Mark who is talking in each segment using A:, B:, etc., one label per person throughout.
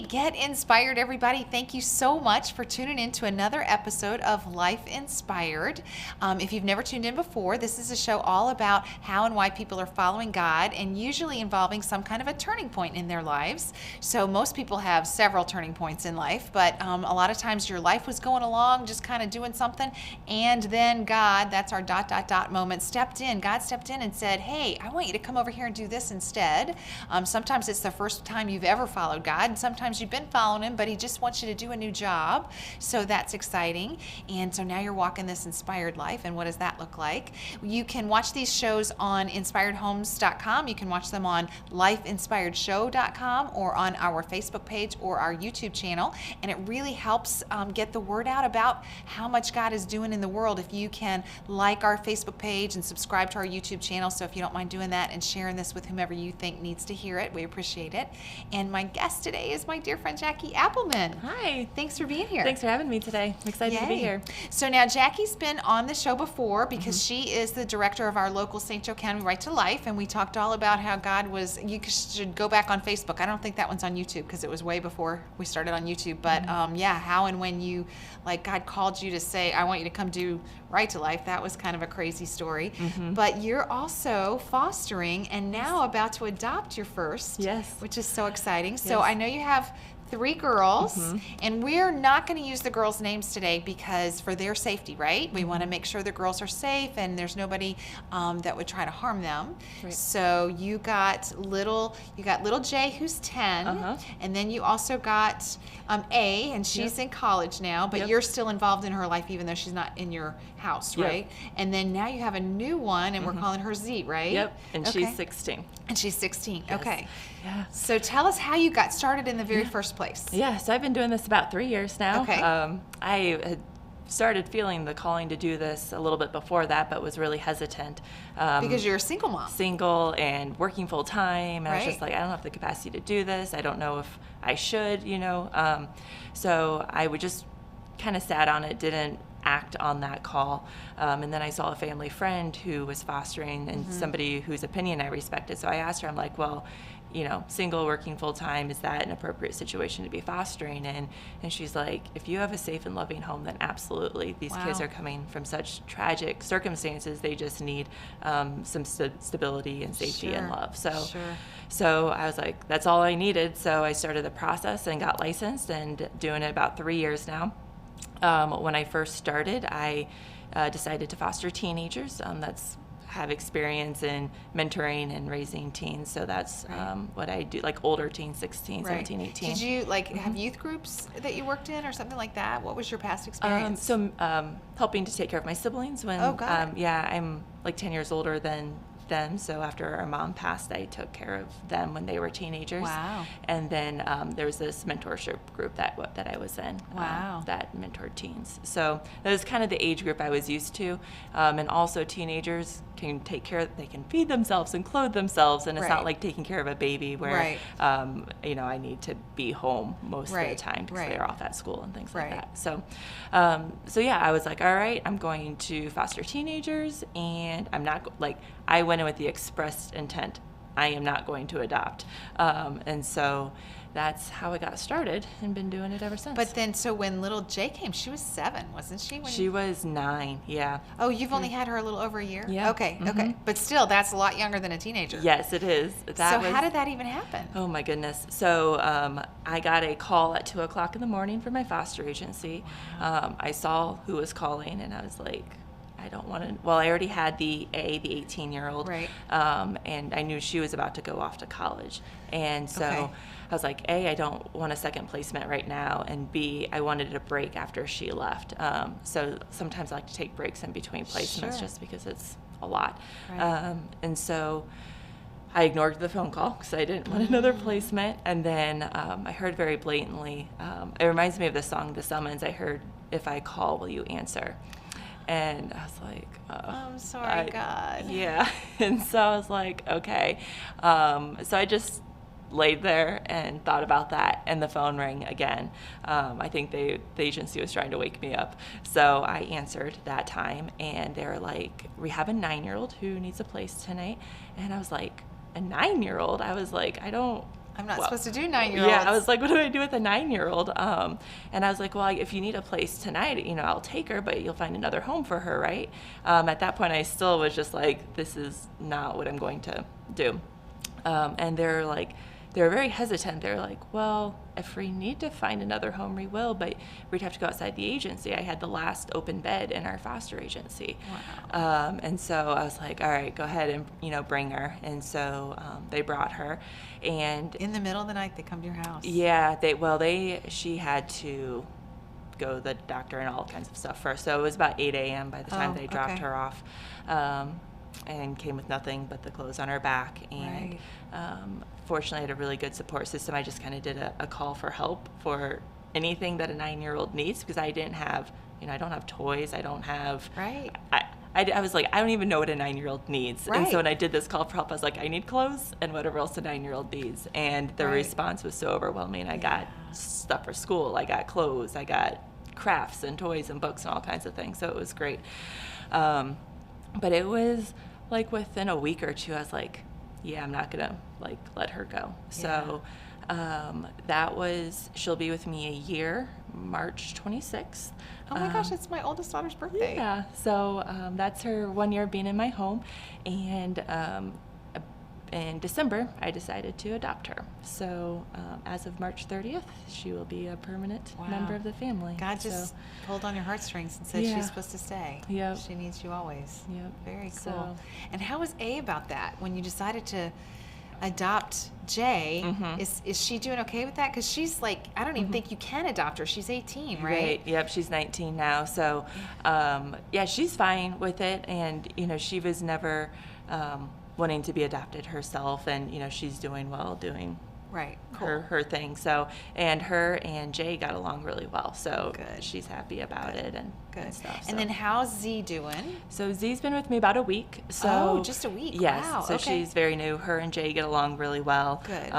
A: Get inspired, everybody. Thank you so much for tuning in to another episode of Life Inspired. If you've never tuned in before, this is a show all about how and why people are following God, and usually involving some kind of a turning point in their lives. So most people have several turning points in life, but a lot of times your life was going along, just kind of doing something, and then God, that's our ... moment, stepped in. God stepped in and said, hey, I want you to come over here and do this instead. Sometimes it's the first time you've ever followed God, and sometimes you've been following him, but he just wants you to do a new job. So that's exciting. And so now you're walking this inspired life. And what does that look like? You can watch these shows on inspiredhomes.com. You can watch them on lifeinspiredshow.com or on our Facebook page or our YouTube channel. And it really helps get the word out about how much God is doing in the world if you can like our Facebook page and subscribe to our YouTube channel. So if you don't mind doing that and sharing this with whomever you think needs to hear it, we appreciate it. And my guest today is my dear friend Jackie Appleman.
B: Hi.
A: Thanks for being here.
B: Thanks for having me today. I'm excited to be here.
A: So now Jackie's been on the show before because she is the director of our local St. Joe County Right to Life, and we talked all about how God was, you should go back on Facebook. I don't think that one's on YouTube because it was way before we started on YouTube, but yeah, how and when you, like, God called you to say, I want you to come do Right to Life. That was kind of a crazy story. But you're also fostering and now about to adopt your first.
B: Yes.
A: Which is so exciting. So I know you have 3 girls, and we're not going to use the girls' names today because for their safety, right? We want to make sure the girls are safe and there's nobody that would try to harm them. Right. So you got little Jay, who's 10, and then you also got A, and she's in college now, but you're still involved in her life even though she's not in your house, right? And then now you have a new one, and we're calling her Z, right?
B: Yep, and she's 16.
A: And she's 16,
B: Yes.
A: okay.
B: Yeah.
A: So tell us how you got started in the very first place.
B: Yeah, so I've been doing this about 3 years now.
A: Okay.
B: I had started feeling the calling to do this a little bit before that, but was really hesitant.
A: Because you're a single mom.
B: Single and working full time. I was just
A: Right.
B: like, I don't have the capacity to do this. I don't know if I should, So I would just kind of sat on it, didn't act on that call. And then I saw a family friend who was fostering and somebody whose opinion I respected. So I asked her, I'm like, well, single, working full time, is that an appropriate situation to be fostering in? And she's like, if you have a safe and loving home, then absolutely. These kids are coming from such tragic circumstances. They just need some stability and safety and love. So I was like, that's all I needed. So I started the process and got licensed and doing it about 3 years now. When I first started, I decided to foster teenagers. Have experience in mentoring and raising teens, so that's what I do, like older teens, 16, 17, 18.
A: Did you have youth groups that you worked in or something like that? What was your past experience?
B: Helping to take care of my siblings when I'm like 10 years older than them, so after our mom passed, I took care of them when they were teenagers.
A: Wow.
B: And then there was this mentorship group that I was in.
A: Wow.
B: That mentored teens. So that was kind of the age group I was used to. And also teenagers can they can feed themselves and clothe themselves, and it's not like taking care of a baby where I need to be home most of the time because they're off at school and things like that. So I was like, all right, I'm going to foster teenagers, and I'm not I went in with the expressed intent, I am not going to adopt. And so that's how I got started and been doing it ever since.
A: But then, so when little Jay came, she was 7, wasn't she?
B: She was 9, yeah.
A: Oh, you've only had her a little over a year?
B: Yeah.
A: Okay. But still, that's a lot younger than a teenager.
B: Yes, it is.
A: How did that even happen?
B: Oh, my goodness. So I got a call at 2 o'clock in the morning from my foster agency. I saw who was calling, and I was like, I don't want to. Well, I already had the 18-year-old, and I knew she was about to go off to college, and so I was like, A, I don't want a second placement right now, and B, I wanted a break after she left. So sometimes I like to take breaks in between placements just because it's a lot, and so I ignored the phone call because I didn't want another placement, and then I heard very blatantly. It reminds me of the song "The Summons." I heard, "If I call, will you answer?" And I was like,
A: I'm sorry, God.
B: Yeah. And so I was like, okay. So I just laid there and thought about that, and the phone rang again. I think the agency was trying to wake me up. So I answered that time, and they were like, we have a 9-year-old who needs a place tonight. And I was like, a 9-year-old? I was like, I don't
A: I'm not supposed to do 9-year-olds.
B: Yeah, I was like, what do I do with a 9-year-old? And I was like, well, if you need a place tonight, I'll take her, but you'll find another home for her, right? At that point, I still was just like, this is not what I'm going to do. And they're very hesitant. They're like, well, if we need to find another home, we will, but we'd have to go outside the agency. I had the last open bed in our foster agency.
A: Wow.
B: And so I was like, all right, go ahead and, bring her. And so they brought her. And
A: In the middle of the night, they come to your house.
B: yeah, she had to go to the doctor and all kinds of stuff first. So it was about 8 a.m. by the time they dropped her off. And came with nothing but the clothes on her back. And fortunately, I had a really good support system. I just kind of did a call for help for anything that a 9-year-old needs, because I didn't have, I don't have toys. I don't have.
A: Right.
B: I was like, I don't even know what a 9-year-old needs.
A: Right.
B: And so when I did this call for help, I was like, I need clothes and whatever else a 9-year-old needs. And the response was so overwhelming. I got stuff for school. I got clothes. I got crafts and toys and books and all kinds of things. So it was great. But it was like within a week or two, I was like, yeah, I'm not going to let her go. So she'll be with me a year, March 26th.
A: Oh my gosh, it's my oldest daughter's birthday.
B: Yeah. So that's her 1 year being in my home. And in December, I decided to adopt her. So as of March 30th, she will be a permanent member of the family.
A: God just pulled on your heartstrings and said she's supposed to stay.
B: Yep.
A: She needs you always.
B: Yep.
A: Very cool.
B: So,
A: and how was A about that when you decided to adopt Jay? Is she doing okay with that? Because she's like, I don't even think you can adopt her. She's 18, right?
B: Right. Yep. She's 19 now. So she's fine with it. And, she was never wanting to be adopted herself, and she's doing well doing her thing. So, and her and Jay got along really well, so she's happy about it and stuff.
A: And then how's Z doing?
B: So Z's been with me about a week. So
A: just a week.
B: Yes.
A: Wow.
B: So she's very new. Her and Jay get along really well.
A: Good.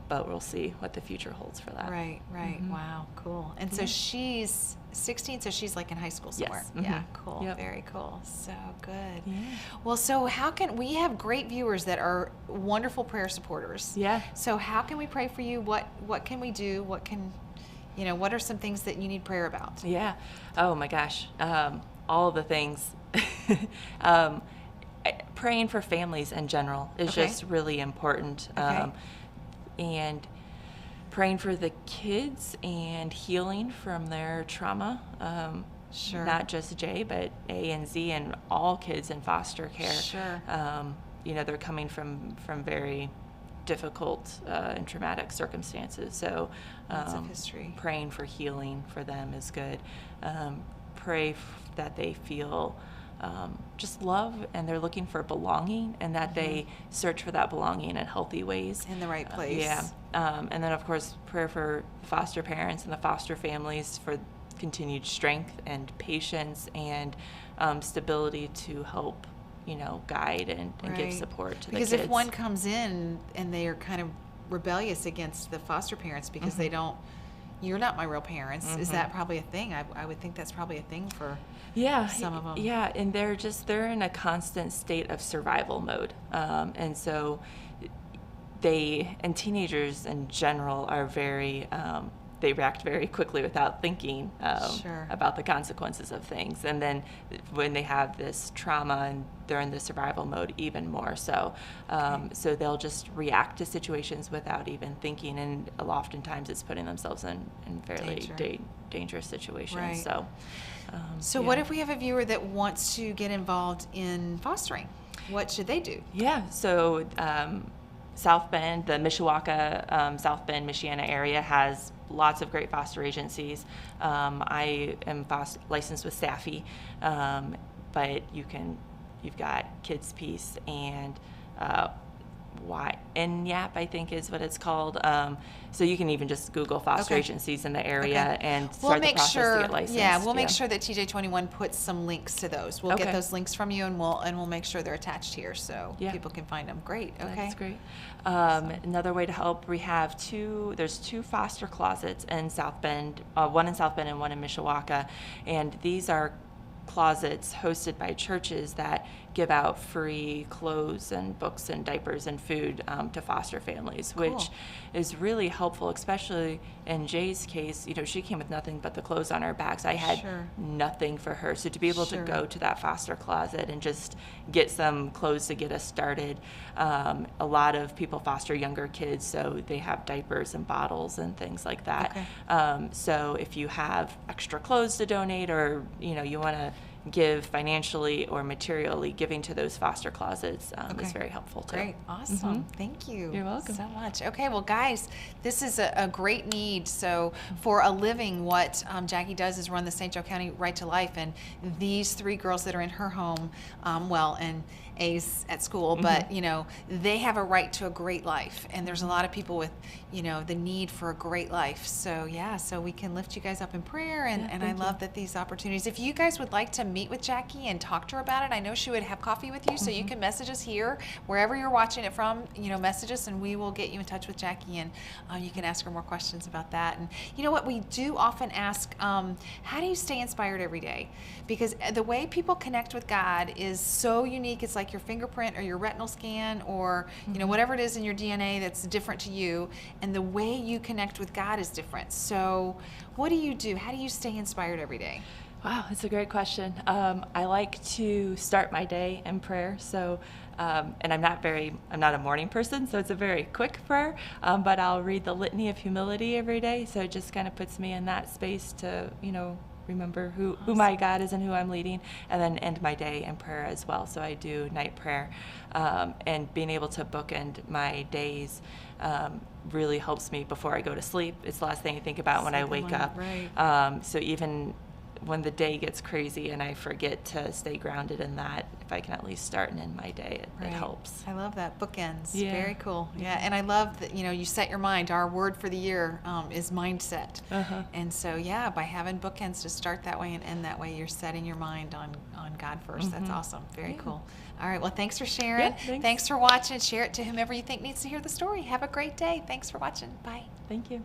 B: But we'll see what the future holds for that.
A: Right. Wow. Cool. And so she's 16, so she's like in high school somewhere.
B: Yes.
A: Yeah. Cool.
B: Yep.
A: Very cool. So good.
B: Yeah.
A: Well, so how can we have great viewers that are wonderful prayer supporters?
B: Yeah.
A: So how can we pray for you? What can we do? What are some things that you need prayer about?
B: Yeah. Oh my gosh. All of the things. Praying for families in general is just really important. And praying for the kids and healing from their trauma. Not just Jay, but A and Z and all kids in foster care.
A: Sure.
B: They're coming from very difficult and traumatic circumstances. So
A: Lots of history.
B: Praying for healing for them is good. Pray that they feel just love, and they're looking for belonging, and that they search for that belonging in healthy ways.
A: In the right place.
B: And then, of course, prayer for foster parents and the foster families for continued strength and patience and stability to help, guide and give support to the kids.
A: Because if one comes in and they are kind of rebellious against the foster parents because they don't, you're not my real parents, is that probably a thing? I would think that's probably a thing for some of them.
B: Yeah, and they're in a constant state of survival mode. And so teenagers in general are very, they react very quickly without thinking about the consequences of things. And then when they have this trauma and they're in the survival mode, even more so. So they'll just react to situations without even thinking, and oftentimes it's putting themselves in fairly dangerous situations.
A: Right. So what if we have a viewer that wants to get involved in fostering? What should they do?
B: Yeah, so South Bend, the Mishawaka, South Bend, Michiana area has lots of great foster agencies. I am licensed with Staffy, but you've got Kids Peace and NYAP, I think is what it's called. So you can even just Google foster agencies in the area and start the process to get licensed.
A: Yeah, we'll make sure that TJ21 puts some links to those. We'll get those links from you, and we'll make sure they're attached here so people can find them. Great. Okay.
B: That's great. Another way to help, there's two foster closets in South Bend, one in South Bend and one in Mishawaka, and these are closets hosted by churches that give out free clothes and books and diapers and food to foster families,
A: Cool.
B: which is really helpful, especially in Jay's case. She came with nothing but the clothes on her backs. I had
A: Sure.
B: nothing for her. So to be able
A: Sure.
B: to go to that foster closet and just get some clothes to get us started. A lot of people foster younger kids, so they have diapers and bottles and things like that.
A: Okay.
B: So if you have extra clothes to donate, or you want to give financially or materially, giving to those foster closets is very helpful too.
A: Great. Awesome. Thank you.
B: You're welcome.
A: So much. Okay, well, guys, this is a great need. So for a living, what Jackie does is run the St. Joe County Right to Life, and these 3 girls that are in her home, and A's at school, but they have a right to a great life, and there's a lot of people with the need for a great life. So so we can lift you guys up in prayer, and I love that these opportunities. If you guys would like to meet with Jackie and talk to her about it, I know she would have coffee with you, so you can message us here wherever you're watching it from. Message us, and we will get you in touch with Jackie, and you can ask her more questions about that. And you know what, we do often ask, how do you stay inspired every day? Because the way people connect with God is so unique. It's like your fingerprint or your retinal scan, or whatever it is in your DNA that's different to you, and the way you connect with God is different. So what do you do? How do you stay inspired every day?
B: Wow, that's a great question. I like to start my day in prayer. So, and I'm not a morning person, so it's a very quick prayer, but I'll read the Litany of Humility every day. So it just kind of puts me in that space to, remember who my God is and who I'm leading, and then end my day in prayer as well. So I do night prayer, and being able to bookend my days really helps me before I go to sleep. It's the last thing I think about when I wake up.
A: Right.
B: So even when the day gets crazy and I forget to stay grounded in that, if I can at least start and end my day, it helps.
A: I love that. Bookends.
B: Yeah.
A: Very cool. Yeah, and I love that, you set your mind. Our word for the year is mindset. And so, by having bookends to start that way and end that way, you're setting your mind on God first. That's awesome. Very cool. All right, well, thanks for sharing.
B: Yeah,
A: thanks for watching. Share it to whomever you think needs to hear the story. Have a great day. Thanks for watching. Bye.
B: Thank you.